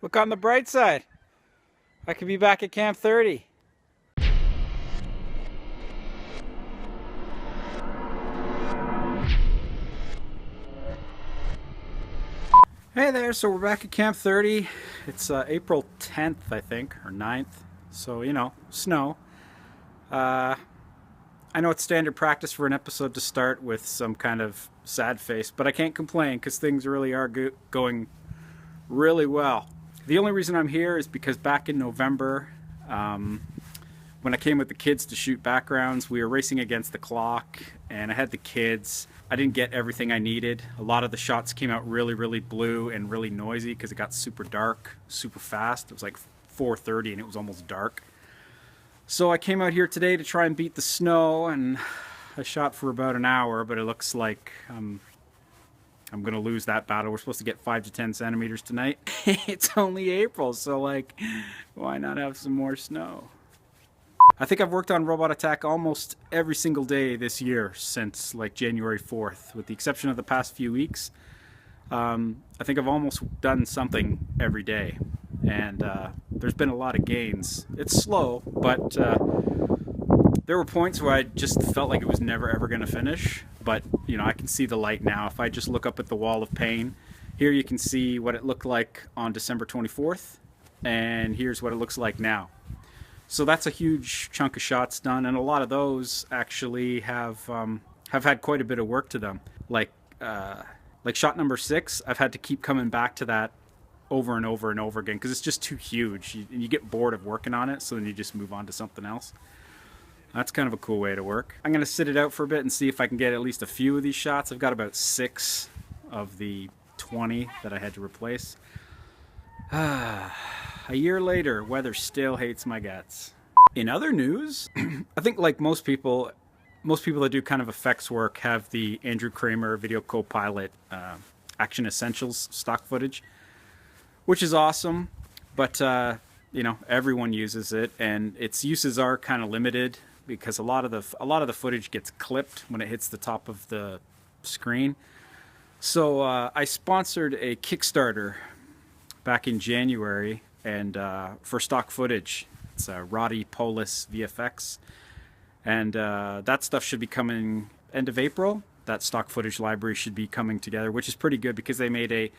Look on the bright side. I could be back at Camp 30. Hey there, so we're back at Camp 30. It's April 10th, I think, or 9th. So, snow. Uh, I know it's standard practice for an episode to start with some kind of sad face, but I can't complain because things really are going really well. The only reason I'm here is because back in November, when I came with the kids to shoot backgrounds, we were racing against the clock, and I had the kids. I didn't get everything I needed. A lot of the shots came out really, really blue and really noisy because it got super dark, super fast. It was like 4:30 and it was almost dark. So I came out here today to try and beat the snow, and I shot for about an hour, but it looks like I'm going to lose that battle. We're supposed to get 5 to 10 centimeters tonight. It's only April, so why not have some more snow? I think I've worked on Robot Attack almost every single day this year since January 4th, with the exception of the past few weeks. I think I've almost done something every day, and there's been a lot of gains. It's slow, but there were points where I just felt like it was never ever going to finish, but I can see the light now. If I just look up at the wall of pain, here you can see what it looked like on December 24th, and here's what it looks like now. So that's a huge chunk of shots done, and a lot of those actually have had quite a bit of work to them. Like shot number 6, I've had to keep coming back to that over and over and over again because it's just too huge. You get bored of working on it, so then you just move on to something else. That's kind of a cool way to work. I'm going to sit it out for a bit and see if I can get at least a few of these shots. I've got about 6 of the 20 that I had to replace. A year later, weather still hates my guts. In other news, I think like most people that do kind of effects work have the Andrew Kramer Video Copilot Action Essentials stock footage, which is awesome, but everyone uses it, and its uses are kind of limited because a lot of the footage gets clipped when it hits the top of the screen. So I sponsored a Kickstarter back in January, and for stock footage. It's Roddy Polis VFX, and that stuff should be coming end of April. That stock footage library should be coming together, which is pretty good because they made a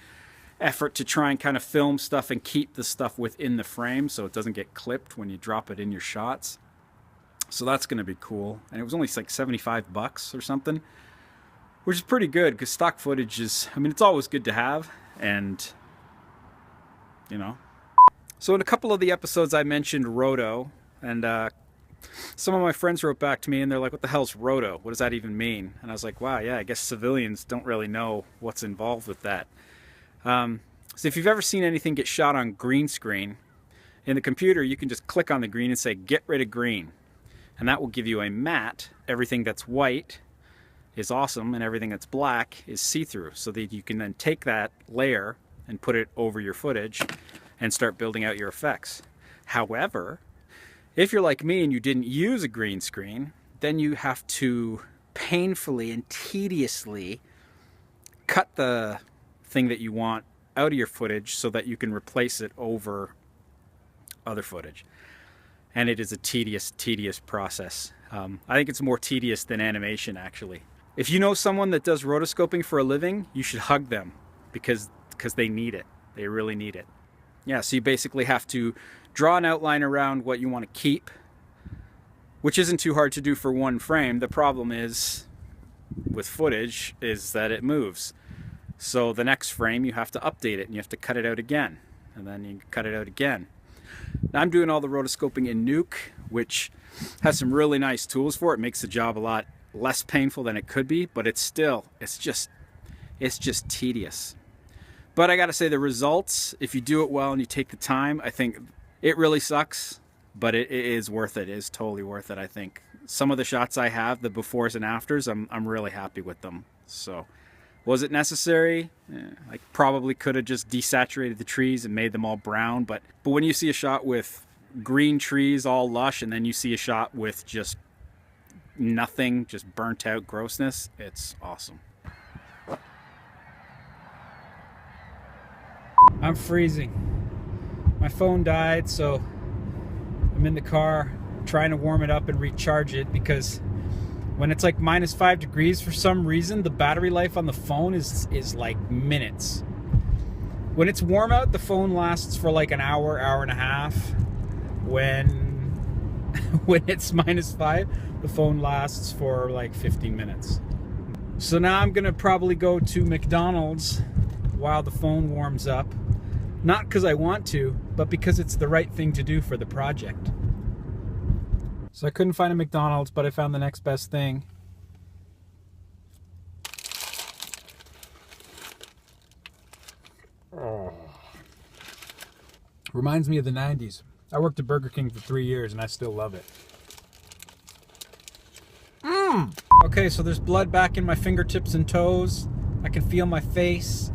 effort to try and kind of film stuff and keep the stuff within the frame so it doesn't get clipped when you drop it in your shots. So that's going to be cool, and it was only like $75 or something, which is pretty good because stock footage is, it's always good to have, and So in a couple of the episodes I mentioned roto, and some of my friends wrote back to me and they're like, what the hell's roto? What does that even mean? And I was like, wow, yeah, I guess civilians don't really know what's involved with that. So if you've ever seen anything get shot on green screen, in the computer you can just click on the green and say, get rid of green. And that will give you a matte. Everything that's white is awesome and everything that's black is see-through, so that you can then take that layer and put it over your footage and start building out your effects. However, if you're like me and you didn't use a green screen, then you have to painfully and tediously cut the thing that you want out of your footage so that you can replace it over other footage. And it is a tedious process. I think it's more tedious than animation, actually. If you know someone that does rotoscoping for a living, you should hug them because they need it. They really need it. Yeah, so you basically have to draw an outline around what you want to keep, which isn't too hard to do for one frame. The problem is with footage is that it moves. So the next frame you have to update it and you have to cut it out again, and then you cut it out again. Now I'm doing all the rotoscoping in Nuke, which has some really nice tools for it. It makes the job a lot less painful than it could be, but it's just tedious. But I gotta say, the results, if you do it well and you take the time, I think it really sucks, but it is worth it. It is totally worth it, I think. Some of the shots I have, the befores and afters, I'm really happy with them. So, was it necessary? I probably could have just desaturated the trees and made them all brown, but when you see a shot with green trees all lush and then you see a shot with just nothing, just burnt out grossness, it's awesome. I'm freezing. My phone died, so I'm in the car trying to warm it up and recharge it, because when it's like -5 degrees, for some reason the battery life on the phone is like minutes. When it's warm out, the phone lasts for like an hour, hour and a half. When it's -5, the phone lasts for like 15 minutes. So now I'm gonna probably go to McDonald's while the phone warms up. Not because I want to, but because it's the right thing to do for the project. So I couldn't find a McDonald's, but I found the next best thing. Oh. Reminds me of the 90s. I worked at Burger King for 3 years and I still love it. Okay, so there's blood back in my fingertips and toes. I can feel my face.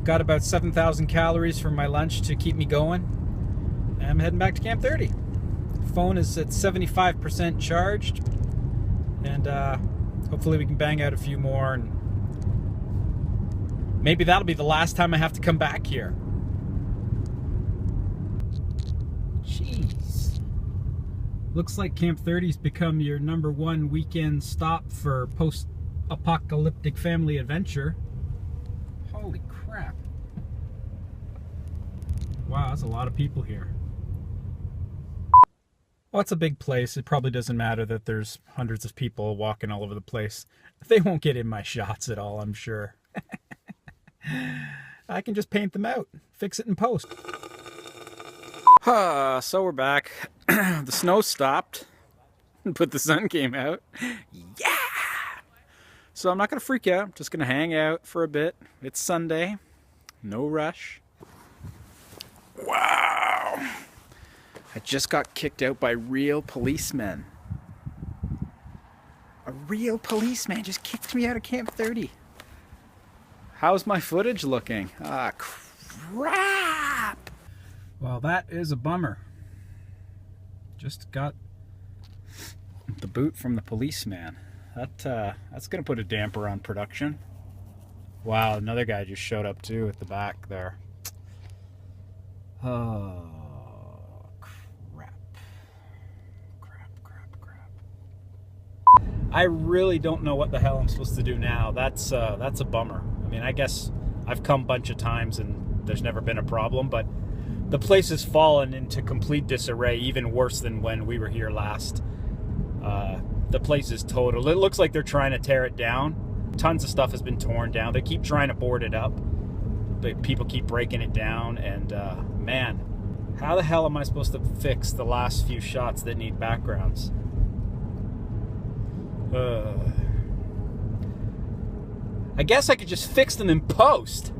Got about 7,000 calories from my lunch to keep me going. And I'm heading back to Camp 30. Phone is at 75% charged. And hopefully we can bang out a few more. And maybe that'll be the last time I have to come back here. Jeez. Looks like Camp 30's become your #1 weekend stop for post-apocalyptic family adventure. Holy crap. Wow, that's a lot of people here. Well, it's a big place. It probably doesn't matter that there's hundreds of people walking all over the place. They won't get in my shots at all, I'm sure. I can just paint them out, fix it in post. So we're back. The snow stopped, but the sun came out. Yeah! So I'm not going to freak out. I'm just going to hang out for a bit. It's Sunday. No rush. Wow! I just got kicked out by real policemen. A real policeman just kicked me out of Camp 30. How's my footage looking? Ah, crap! Well, that is a bummer. Just got the boot from the policeman. That's gonna put a damper on production. Wow, another guy just showed up too at the back there. Oh, crap. I really don't know what the hell I'm supposed to do now. That's a bummer. I mean, I guess I've come a bunch of times and there's never been a problem, but the place has fallen into complete disarray, even worse than when we were here last. The place is total. It looks like they're trying to tear it down. Tons of stuff has been torn down. They keep trying to board it up, but people keep breaking it down. And man, how the hell am I supposed to fix the last few shots that need backgrounds? I guess I could just fix them in post.